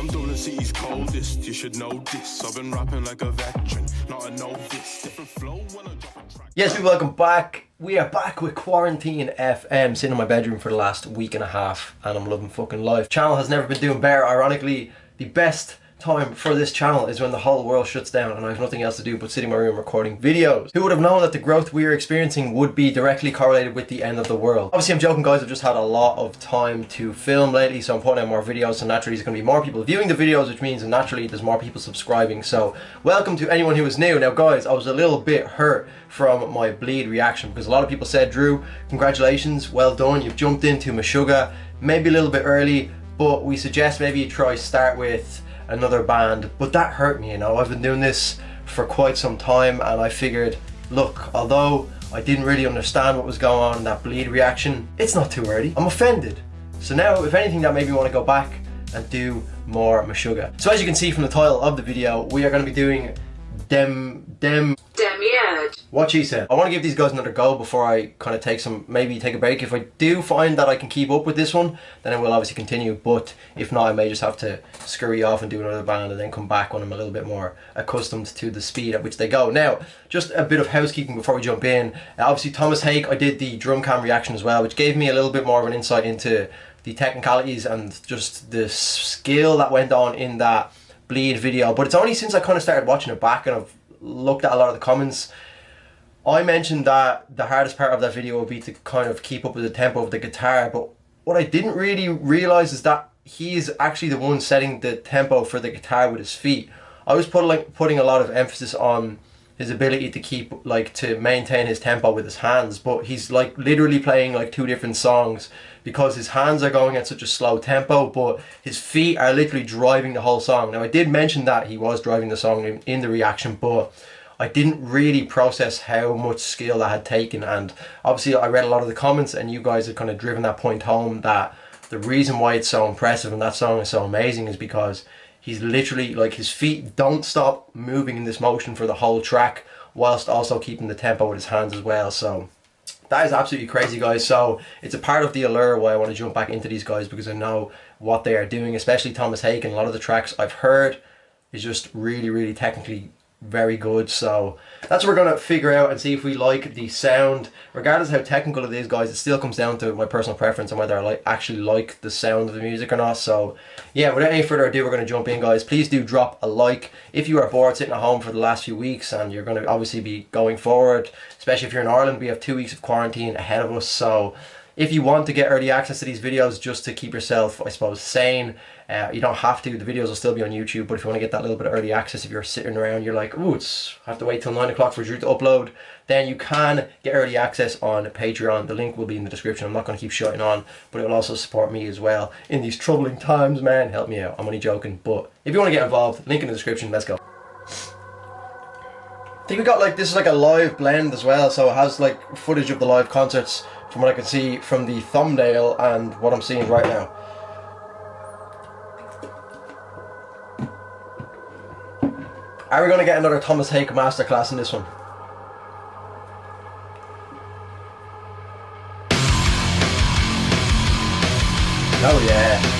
Dublin City's coldest, you should know this. I've been rapping like a veteran, not a novice. Different flow when I drop a track. Yes, people, welcome back. We are back with Quarantine FM, sitting in my bedroom for the last week and a half, and I'm loving fucking life. Channel has never been doing better. Ironically, the best time for this channel is when the whole world shuts down and I have nothing else to do but sit in my room recording videos. Who would have known that the growth we are experiencing would be directly correlated with the end of the world? Obviously I'm joking, guys. I've just had a lot of time to film lately, so I'm putting out more videos, so naturally there's going to be more people viewing the videos, which means naturally there's more people subscribing. So welcome to anyone who is new. Now guys, I was a little bit hurt from my bleed reaction because a lot of people said, Drew, congratulations, well done, you've jumped into Meshuggah, maybe a little bit early, but we suggest maybe you try start with another band. But that hurt me, you know. I've been doing this for quite some time and I figured, look, although I didn't really understand what was going on in that bleed reaction, it's not too early. I'm offended. So now, if anything, that made me want to go back and do more Meshuggah. So as you can see from the title of the video, we are going to be doing Demiurge. What she said. I want to give these guys another go before I kind of maybe take a break. If I do find that I can keep up with this one, then I will obviously continue, but if not, I may just have to scurry off and do another band and then come back when I'm a little bit more accustomed to the speed at which they go. Now, just a bit of housekeeping before we jump in. Obviously Thomas Hake, I did the drum cam reaction as well, which gave me a little bit more of an insight into the technicalities and just the skill that went on in that bleed video. But it's only since I kind of started watching it back and I've looked at a lot of the comments, I mentioned that the hardest part of that video would be to kind of keep up with the tempo of the guitar, but what I didn't really realize is that he is actually the one setting the tempo for the guitar with his feet. I was putting a lot of emphasis on his ability to to maintain his tempo with his hands, but he's like literally playing like two different songs because his hands are going at such a slow tempo, but his feet are literally driving the whole song. Now I did mention that he was driving the song in the reaction, but I didn't really process how much skill that had taken. And obviously I read a lot of the comments and you guys have kind of driven that point home, that the reason why it's so impressive and that song is so amazing is because he's literally, like, his feet don't stop moving in this motion for the whole track whilst also keeping the tempo with his hands as well. So that is absolutely crazy, guys. So it's a part of the allure why I want to jump back into these guys, because I know what they are doing, especially Thomas Hake. And a lot of the tracks I've heard is just really, really technically very good. So that's what we're going to figure out and see if we like the sound. Regardless of how technical it is, guys, it still comes down to my personal preference and whether I actually like the sound of the music or not. So yeah, without any further ado, we're going to jump in, guys. Please do drop a like if you are bored sitting at home for the last few weeks and you're going to obviously be going forward, especially if you're in Ireland. We have 2 weeks of quarantine ahead of us, so if you want to get early access to these videos just to keep yourself, I suppose, sane, you don't have to. The videos will still be on YouTube, but if you want to get that little bit of early access, if you're sitting around, you're like, ooh, I have to wait till 9 o'clock for Drew to upload, then you can get early access on Patreon. The link will be in the description. I'm not going to keep shouting on, but it will also support me as well in these troubling times, man. Help me out. I'm only joking, but if you want to get involved, link in the description. Let's go. I think we got, like, this is like a live blend as well, so it has like footage of the live concerts from what I can see from the thumbnail and what I'm seeing right now. Are we going to get another Thomas Hake masterclass in this one? Oh yeah.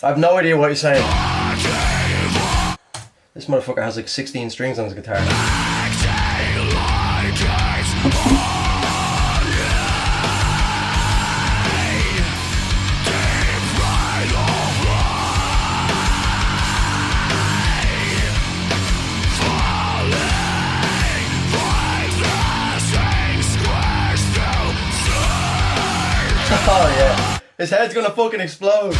I have no idea what you're saying. This motherfucker has like 16 strings on his guitar. Oh yeah, his head's gonna fucking explode.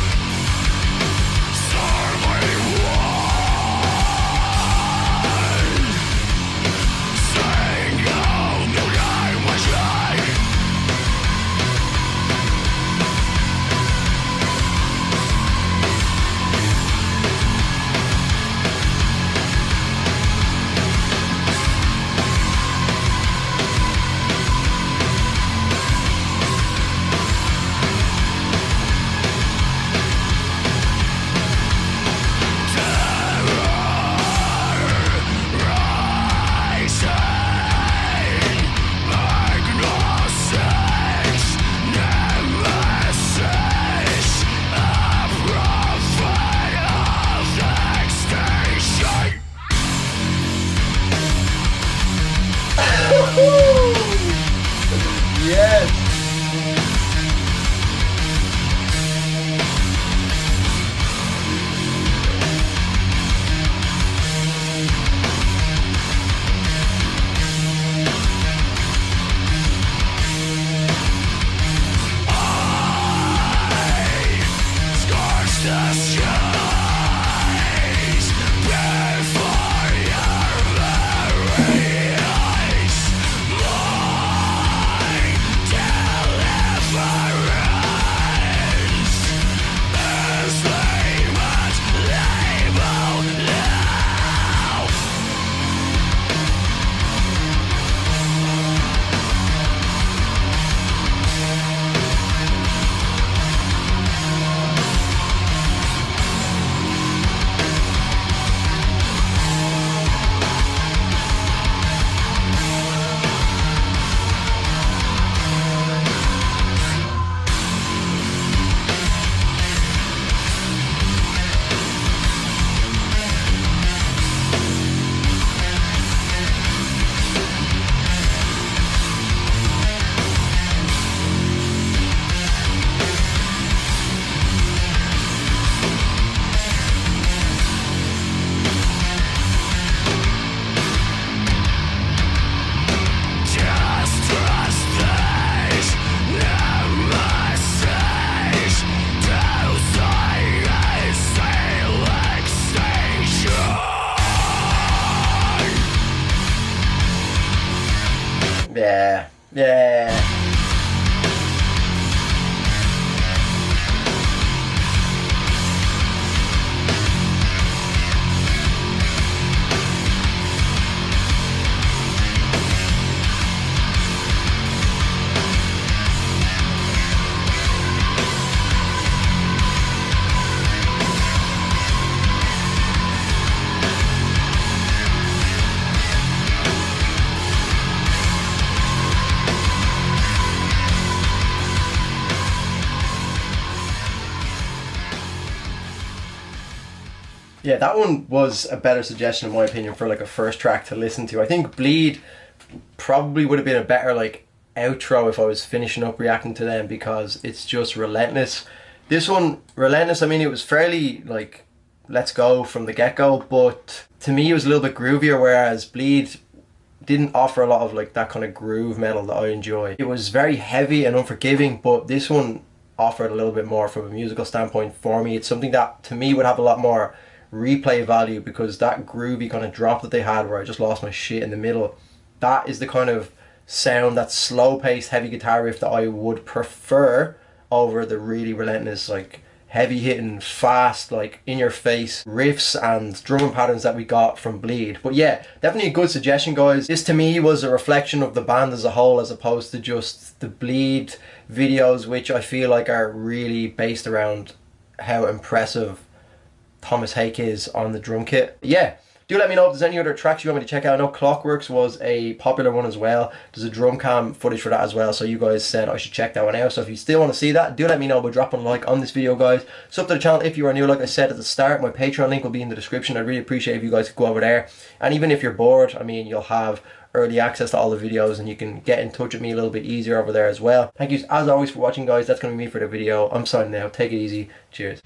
Yeah, that one was a better suggestion in my opinion for like a first track to listen to. I think Bleed probably would have been a better like outro if I was finishing up reacting to them, because it's just relentless. This one, Relentless, I mean, it was fairly like let's go from the get-go, but to me it was a little bit groovier, whereas Bleed didn't offer a lot of like that kind of groove metal that I enjoy. It was very heavy and unforgiving, but this one offered a little bit more from a musical standpoint for me. It's something that to me would have a lot more replay value, because that groovy kind of drop that they had where I just lost my shit in the middle, that is the kind of sound, that slow paced heavy guitar riff that I would prefer over the really relentless like heavy hitting fast like in your face riffs and drumming patterns that we got from Bleed. But yeah, definitely a good suggestion, guys. This to me was a reflection of the band as a whole, as opposed to just the Bleed videos, which I feel like are really based around how impressive Thomas Hake is on the drum kit. Yeah, do let me know if there's any other tracks you want me to check out. I know Clockworks was a popular one as well. There's a drum cam footage for that as well, so you guys said I should check that one out. So if you still want to see that, do let me know by dropping a like on this video, guys. Sub to the channel if you are new. Like I said at the start, my Patreon link will be in the description. I'd really appreciate if you guys could go over there. And even if you're bored, I mean, you'll have early access to all the videos and you can get in touch with me a little bit easier over there as well. Thank you as always for watching, guys. That's going to be me for the video. I'm signing out. Take it easy. Cheers.